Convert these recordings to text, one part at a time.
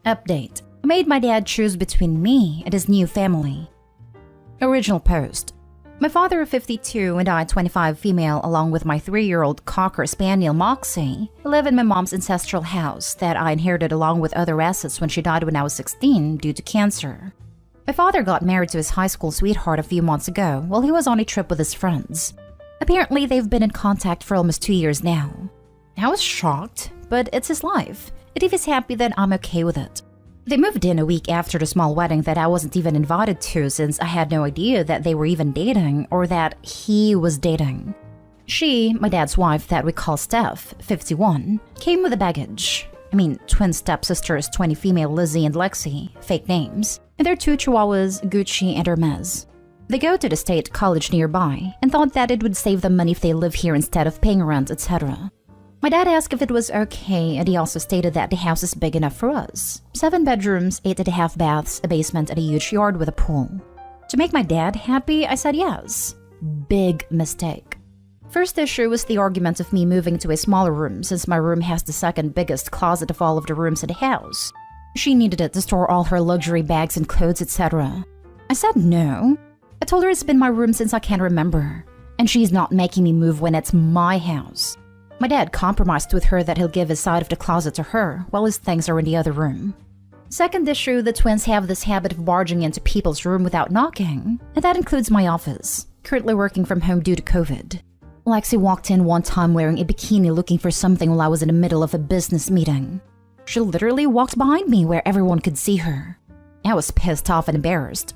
Update. I made my dad choose between me and his new family. Original post. My father of 52 and I 25 female along with my 3-year-old Cocker Spaniel Moxie live in my mom's ancestral house that I inherited along with other assets when she died when I was 16 due to cancer. My father got married to his high school sweetheart a few months ago while he was on a trip with his friends. Apparently they've been in contact for almost 2 years now. I was shocked, but it's his life, and if he's happy then I'm okay with it. They moved in a week after the small wedding that I wasn't even invited to since I had no idea that they were even dating or that he was dating. She, my dad's wife that we call Steph, 51, came with the baggage. I mean, twin stepsisters, 20 female Lizzie and Lexi, fake names, and their 2 chihuahuas, Gucci and Hermes. They go to the state college nearby and thought that it would save them money if they live here instead of paying rent, etc. My dad asked if it was okay, and he also stated that the house is big enough for us. 7 bedrooms, 8.5 baths, a basement, and a huge yard with a pool. To make my dad happy, I said yes. Big mistake. First issue was the argument of me moving to a smaller room since my room has the second biggest closet of all of the rooms in the house. She needed it to store all her luxury bags and clothes, etc. I said no. I told her it's been my room since I can remember, and she's not making me move when it's my house. My dad compromised with her that he'll give his side of the closet to her while his things are in the other room. Second issue, the twins have this habit of barging into people's room without knocking, and that includes my office, currently working from home due to COVID. Lexi walked in one time wearing a bikini looking for something while I was in the middle of a business meeting. She literally walked behind me where everyone could see her. I was pissed off and embarrassed.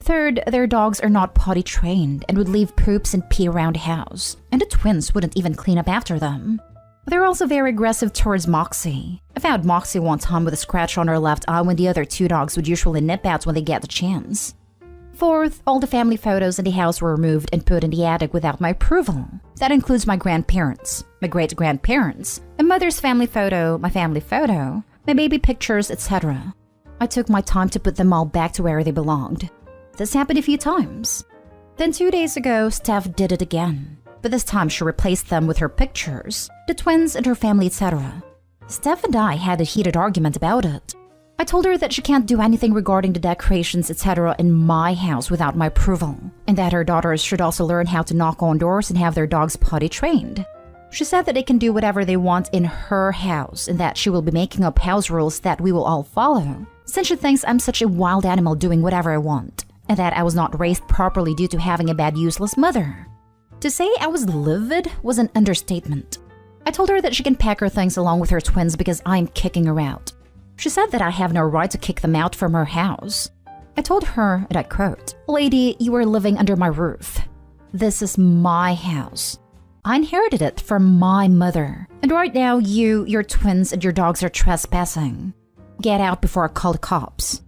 Third, their dogs are not potty trained and would leave poops and pee around the house, and the twins wouldn't even clean up after them. They're also very aggressive towards Moxie. I found Moxie one time with a scratch on her left eye when the other 2 dogs would usually nip out when they get the chance. Fourth, all the family photos in the house were removed and put in the attic without my approval. That includes my grandparents, my great-grandparents, my mother's family photo, my baby pictures, etc. I took my time to put them all back to where they belonged. This happened a few times. Then 2 days ago, Steph did it again. But this time she replaced them with her pictures, the twins and her family, etc. Steph and I had a heated argument about it. I told her that she can't do anything regarding the decorations, etc. in my house without my approval, and that her daughters should also learn how to knock on doors and have their dogs potty trained. She said that they can do whatever they want in her house and that she will be making up house rules that we will all follow, since she thinks I'm such a wild animal doing whatever I want, and that I was not raised properly due to having a bad, useless mother. To say I was livid was an understatement. I told her that she can pack her things along with her twins because I'm kicking her out. She said that I have no right to kick them out from her house. I told her, and I quote, "Lady, you are living under my roof. This is my house. I inherited it from my mother, and right now you, your twins, and your dogs are trespassing. Get out before I call the cops."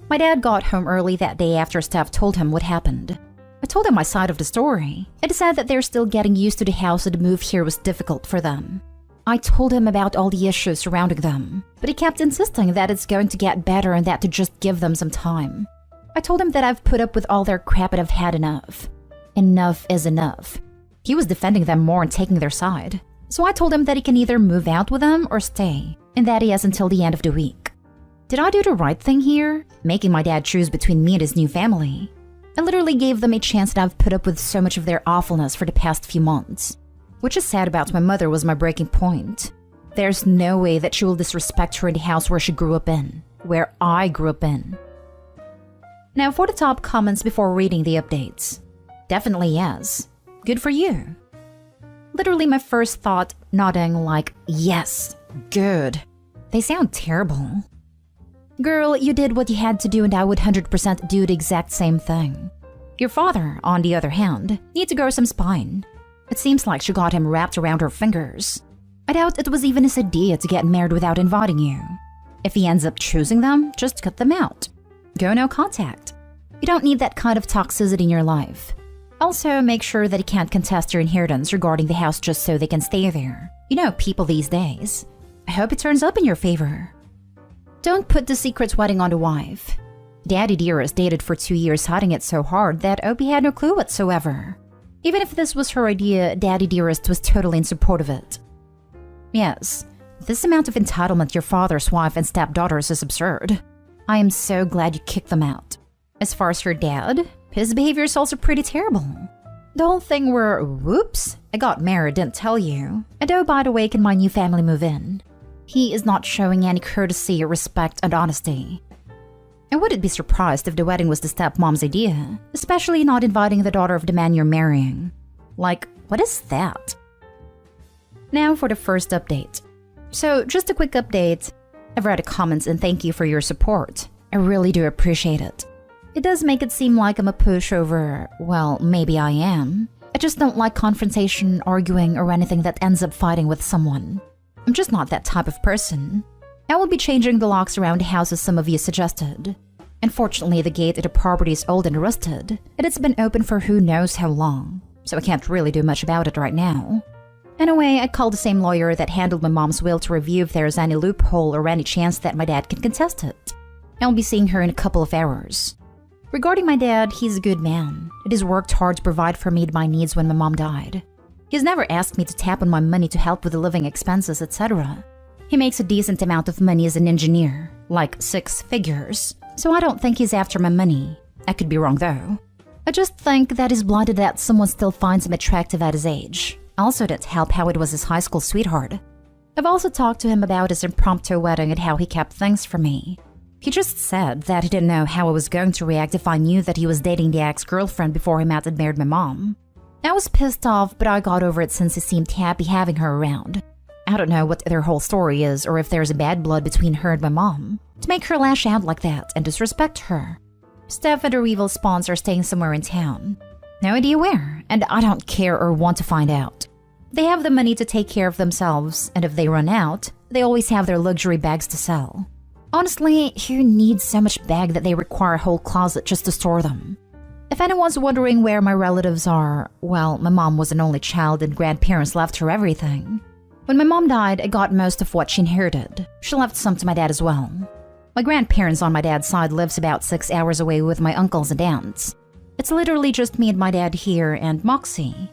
My dad got home early that day after Steph told him what happened. I told him my side of the story, and he said that they're still getting used to the house and the move here was difficult for them. I told him about all the issues surrounding them, but he kept insisting that it's going to get better and that to just give them some time. I told him that I've put up with all their crap and I've had enough. Enough is enough. He was defending them more and taking their side, so I told him that he can either move out with them or stay, and that he has until the end of the week. Did I do the right thing here, making my dad choose between me and his new family? I literally gave them a chance that I've put up with so much of their awfulness for the past few months. Which is sad about my mother was my breaking point. There's no way that she will disrespect her in the house where she grew up in, where I grew up in. Now for the top comments before reading the updates. Definitely yes. Good for you. Literally my first thought, nodding like, yes, good. They sound terrible. Girl, you did what you had to do and I would 100% do the exact same thing. Your father, on the other hand, needs to grow some spine. It seems like she got him wrapped around her fingers. I doubt it was even his idea to get married without inviting you. If he ends up choosing them, just cut them out. Go no contact. You don't need that kind of toxicity in your life. Also, make sure that he can't contest your inheritance regarding the house just so they can stay there. You know, people these days. I hope it turns up in your favor. Don't put the secret wedding on the wife. Daddy Dearest dated for 2 years hiding it so hard that Opie had no clue whatsoever. Even if this was her idea, Daddy Dearest was totally in support of it. Yes, This amount of entitlement to your father's wife and stepdaughters is absurd. I am so glad you kicked them out. As far as your dad, his behavior is also pretty terrible. The whole thing where, whoops, I got married, didn't tell you. And oh, by the way, can my new family move in? He is not showing any courtesy, respect, and honesty. I wouldn't be surprised if the wedding was the stepmom's idea, especially not inviting the daughter of the man you're marrying. Like, what is that? Now for the first update. So, just a quick update. I've read the comments and thank you for your support. I really do appreciate it. It does make it seem like I'm a pushover. Well, maybe I am. I just don't like confrontation, arguing, or anything that ends up fighting with someone. I'm just not that type of person. I will be changing the locks around the house as some of you suggested. Unfortunately, the gate at the property is old and rusted, and it's been open for who knows how long, so I can't really do much about it right now. Anyway, I called the same lawyer that handled my mom's will to review if there's any loophole or any chance that my dad can contest it. I'll be seeing her in a couple of hours. Regarding my dad, he's a good man. It has worked hard to provide for me my needs when my mom died. He's never asked me to tap on my money to help with the living expenses, etc. He makes a decent amount of money as an engineer, like 6 figures, so I don't think he's after my money. I could be wrong though. I just think that he's blinded that someone still finds him attractive at his age. Also didn't help how it was his high school sweetheart. I've also talked to him about his impromptu wedding and how he kept things from me. He just said that he didn't know how I was going to react if I knew that he was dating the ex-girlfriend before he met and married my mom. I was pissed off, but I got over it since he seemed happy having her around. I don't know what their whole story is or if there's a bad blood between her and my mom to make her lash out like that and disrespect her. Steph and her evil spawns are staying somewhere in town. No idea where, and I don't care or want to find out. They have the money to take care of themselves, and if they run out, they always have their luxury bags to sell. Honestly, who needs so much bag that they require a whole closet just to store them? If anyone's wondering where my relatives are, well, my mom was an only child and grandparents left her everything. When my mom died, I got most of what she inherited. She left some to my dad as well. My grandparents on my dad's side lives about 6 hours away with my uncles and aunts. It's literally just me and my dad here and Moxie.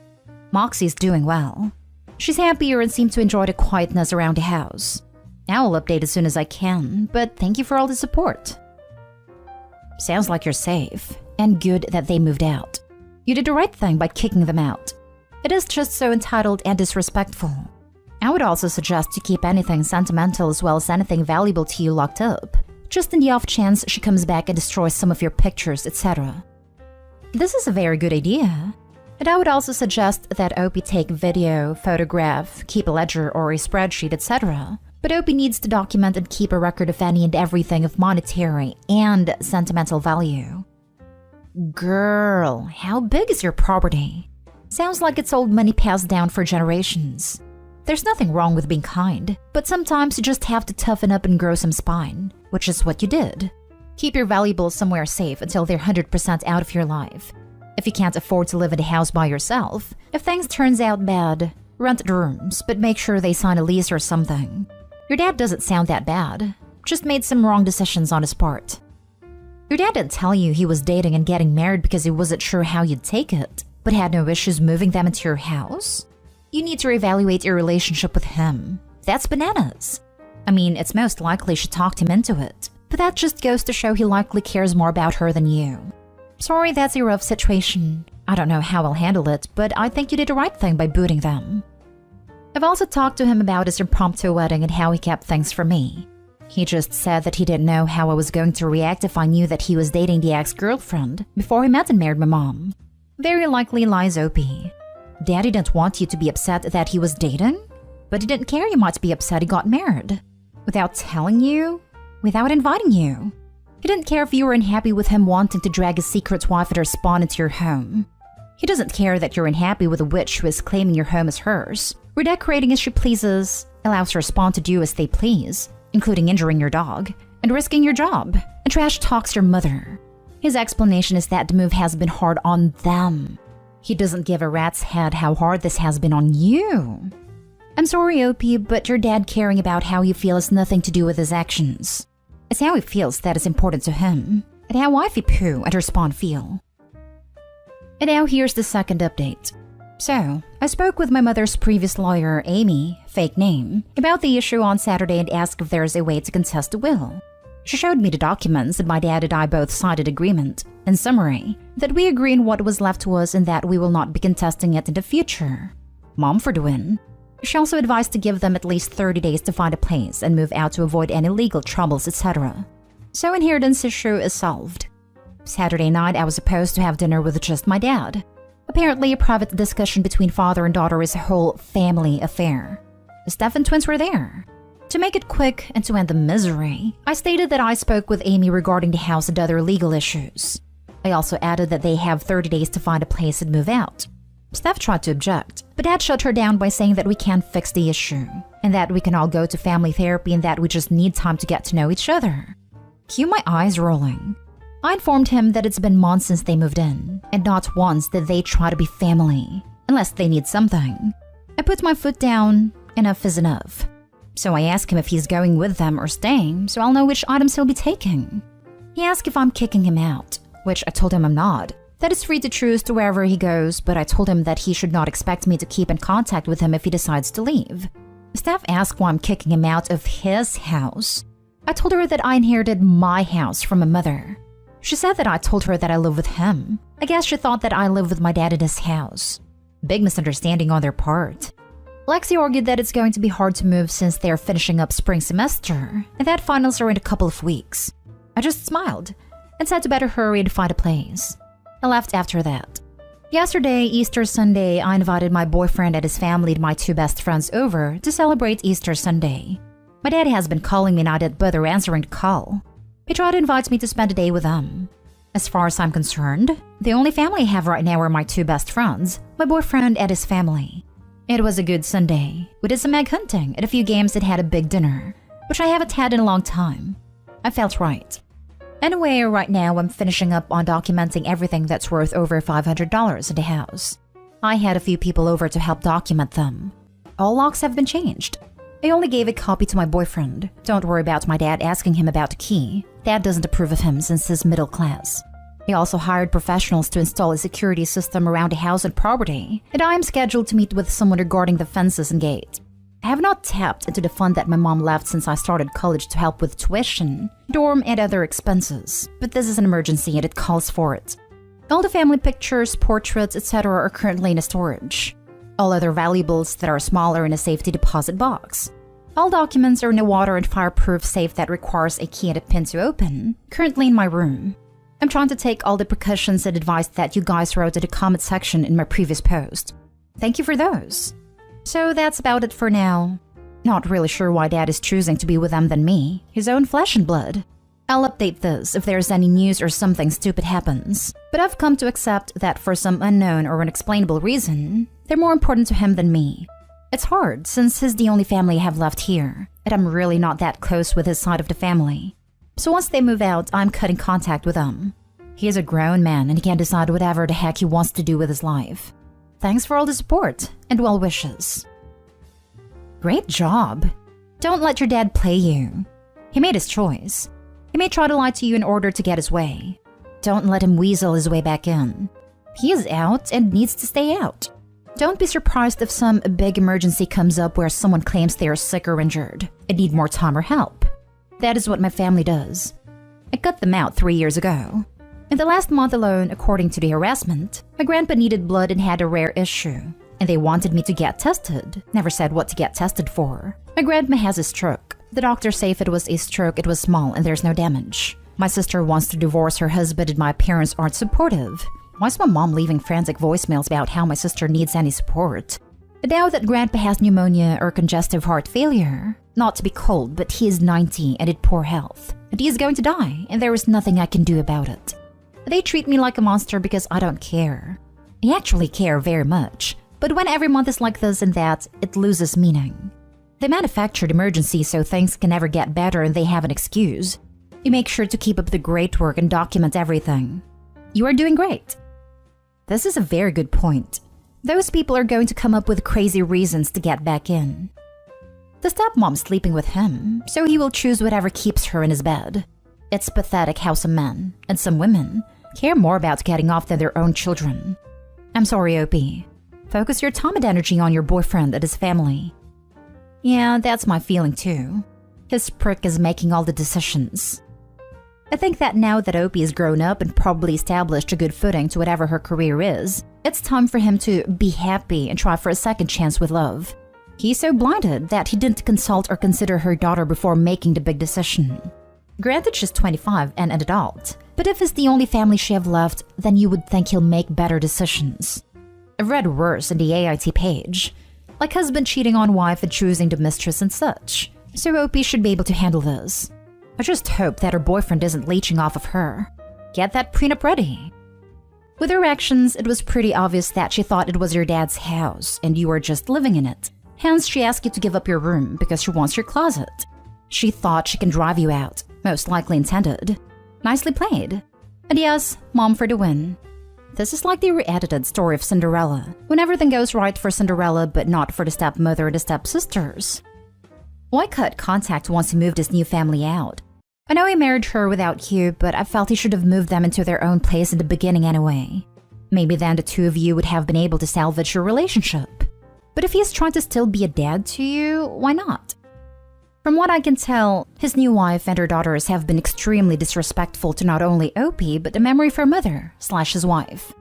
Moxie's doing well. She's happier and seems to enjoy the quietness around the house. I will update as soon as I can, but thank you for all the support. Sounds like you're safe, and good that they moved out. You did the right thing by kicking them out. It is just so entitled and disrespectful. I would also suggest you keep anything sentimental as well as anything valuable to you locked up, just in the off chance she comes back and destroys some of your pictures, etc. This is a very good idea. And I would also suggest that Opie take video, photograph, keep a ledger or a spreadsheet, etc. But Opie needs to document and keep a record of any and everything of monetary and sentimental value. Girl, how big is your property? Sounds like it's old money passed down for generations. There's nothing wrong with being kind, but sometimes you just have to toughen up and grow some spine, which is what you did. Keep your valuables somewhere safe until they're 100% out of your life. If you can't afford to live in a house by yourself, if things turns out bad, rent the rooms, but make sure they sign a lease or something. Your dad doesn't sound that bad, just made some wrong decisions on his part. Your dad didn't tell you he was dating and getting married because he wasn't sure how you'd take it, but had no issues moving them into your house? You need to reevaluate your relationship with him. That's bananas. I mean, it's most likely she talked him into it, but that just goes to show he likely cares more about her than you. Sorry, that's a rough situation. I don't know how I'll handle it, but I think you did the right thing by booting them. I've also talked to him about his impromptu wedding and how he kept things from me. He just said that he didn't know how I was going to react if I knew that he was dating the ex-girlfriend before he met and married my mom. Very likely lies Opie. Daddy didn't want you to be upset that he was dating, but he didn't care you might be upset he got married. Without telling you, without inviting you. He didn't care if you were unhappy with him wanting to drag his secret wife and her spawn into your home. He doesn't care that you're unhappy with a witch who is claiming your home as hers, redecorating as she pleases, allows her spawn to do as they please, including injuring your dog, and risking your job, and trash talks your mother. His explanation is that the move has been hard on them. He doesn't give a rat's head how hard this has been on you. I'm sorry, Opie, but your dad caring about how you feel has nothing to do with his actions. It's how he feels that is important to him, and how Wifey Pooh and her spawn feel. And now here's the second update. So, I spoke with my mother's previous lawyer, Amy, fake name, about the issue on Saturday and asked if there's a way to contest the will. She showed me the documents and my dad and I both signed an agreement, in summary, that we agree on what was left to us and that we will not be contesting it in the future. Mom for the win. She also advised to give them at least 30 days to find a place and move out to avoid any legal troubles, etc. So inheritance issue is solved. Saturday night, I was supposed to have dinner with just my dad. Apparently, a private discussion between father and daughter is a whole family affair. The Stephen twins were there. To make it quick and to end the misery, I stated that I spoke with Amy regarding the house and other legal issues. I also added that they have 30 days to find a place and move out. Steph tried to object, but Dad shut her down by saying that we can't fix the issue, and that we can all go to family therapy and that we just need time to get to know each other. Cue my eyes rolling. I informed him that it's been months since they moved in, and not once did they try to be family, unless they need something. I put my foot down, enough is enough. So I asked him if he's going with them or staying, so I'll know which items he'll be taking. He asked if I'm kicking him out, which I told him I'm not. That is free to choose to wherever he goes, but I told him that he should not expect me to keep in contact with him if he decides to leave. Steph asked why I'm kicking him out of his house. I told her that I inherited my house from my mother. She said that I told her that I live with him. I guess she thought that I live with my dad in his house. Big misunderstanding on their part. Lexi argued that it's going to be hard to move since they're finishing up spring semester, and that finals are in a couple of weeks. I just smiled and said to better hurry and find a place. I left after that. Yesterday, Easter Sunday, I invited my boyfriend and his family and my two best friends over to celebrate Easter Sunday. My dad has been calling me and I didn't bother answering the call. He tried to invite me to spend a day with them. As far as I'm concerned, the only family I have right now are my two best friends, my boyfriend and his family. It was a good Sunday. We did some egg hunting and a few games and had a big dinner, which I haven't had in a long time. I felt right. Anyway, right now I'm finishing up on documenting everything that's worth over $500 in the house. I had a few people over to help document them. All locks have been changed. I only gave a copy to my boyfriend. Don't worry about my dad asking him about the key. Dad doesn't approve of him since he's middle class. He also hired professionals to install a security system around the house and property, and I am scheduled to meet with someone regarding the fences and gate. I have not tapped into the fund that my mom left since I started college to help with tuition, dorm, and other expenses, but this is an emergency and it calls for it. All the family pictures, portraits, etc. are currently in a storage. All other valuables that are small are in a safety deposit box. All documents are in a water and fireproof safe that requires a key and a pin to open, currently in my room. I'm trying to take all the precautions and advice that you guys wrote in the comment section in my previous post. Thank you for those. So that's about it for now. Not really sure why Dad is choosing to be with them than me, his own flesh and blood. I'll update this if there's any news or something stupid happens, but I've come to accept that for some unknown or unexplainable reason, they're more important to him than me. It's hard since he's the only family I have left here, and I'm really not that close with his side of the family. So once they move out, I'm cutting contact with them. He is a grown man and he can decide whatever the heck he wants to do with his life. Thanks for all the support and well wishes. Great job. Don't let your dad play you. He made his choice. He may try to lie to you in order to get his way. Don't let him weasel his way back in. He is out and needs to stay out. Don't be surprised if some big emergency comes up where someone claims they are sick or injured and need more time or help. That is what my family does. I cut them out 3 years ago. In the last month alone, according to the harassment, my grandpa needed blood and had a rare issue, and they wanted me to get tested. Never said what to get tested for. My grandma has a stroke. The doctors say if it was a stroke, it was small and there's no damage. My sister wants to divorce her husband and my parents aren't supportive. Why is my mom leaving frantic voicemails about how my sister needs any support? Now that grandpa has pneumonia or congestive heart failure, not to be cold, but he is 90 and in poor health, and he is going to die, and there is nothing I can do about it. They treat me like a monster because I don't care. I actually care very much, but when every month is like this and that, it loses meaning. They manufactured emergencies so things can never get better and they have an excuse. You make sure to keep up the great work and document everything. You are doing great. This is a very good point. Those people are going to come up with crazy reasons to get back in. The stepmom's sleeping with him, so he will choose whatever keeps her in his bed. It's pathetic how some men, and some women, care more about getting off than their own children. I'm sorry, Opie. Focus your time and energy on your boyfriend and his family. Yeah, that's my feeling too. His prick is making all the decisions. I think that now that Opie is grown up and probably established a good footing to whatever her career is, it's time for him to be happy and try for a second chance with love. He's so blinded that he didn't consult or consider her daughter before making the big decision. Granted, she's 25 and an adult, but if it's the only family she have left, then you would think he'll make better decisions. I've read worse in the AIT page, like husband cheating on wife and choosing the mistress and such, so Opie should be able to handle this. I just hope that her boyfriend isn't leeching off of her. Get that prenup ready. With her actions, it was pretty obvious that she thought it was your dad's house and you were just living in it. Hence, she asked you to give up your room because she wants your closet. She thought she can drive you out, most likely intended. Nicely played. And yes, mom for the win. This is like the re-edited story of Cinderella, when everything goes right for Cinderella but not for the stepmother or the stepsisters. Why cut contact once he moved his new family out? I know he married her without you, but I felt he should have moved them into their own place in the beginning anyway. Maybe then the two of you would have been able to salvage your relationship. But if he's trying to still be a dad to you, why not? From what I can tell, his new wife and her daughters have been extremely disrespectful to not only Opie, but the memory of her mother/his wife.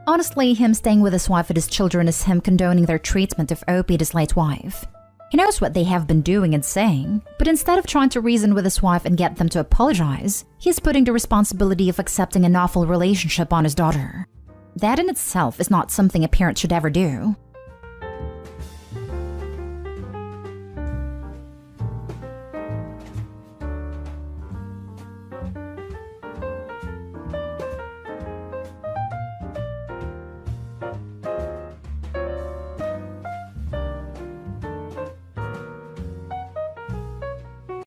Honestly, him staying with his wife and his children is him condoning their treatment of Opie and his late wife. He knows what they have been doing and saying, but instead of trying to reason with his wife and get them to apologize, he's putting the responsibility of accepting an awful relationship on his daughter. That in itself is not something a parent should ever do.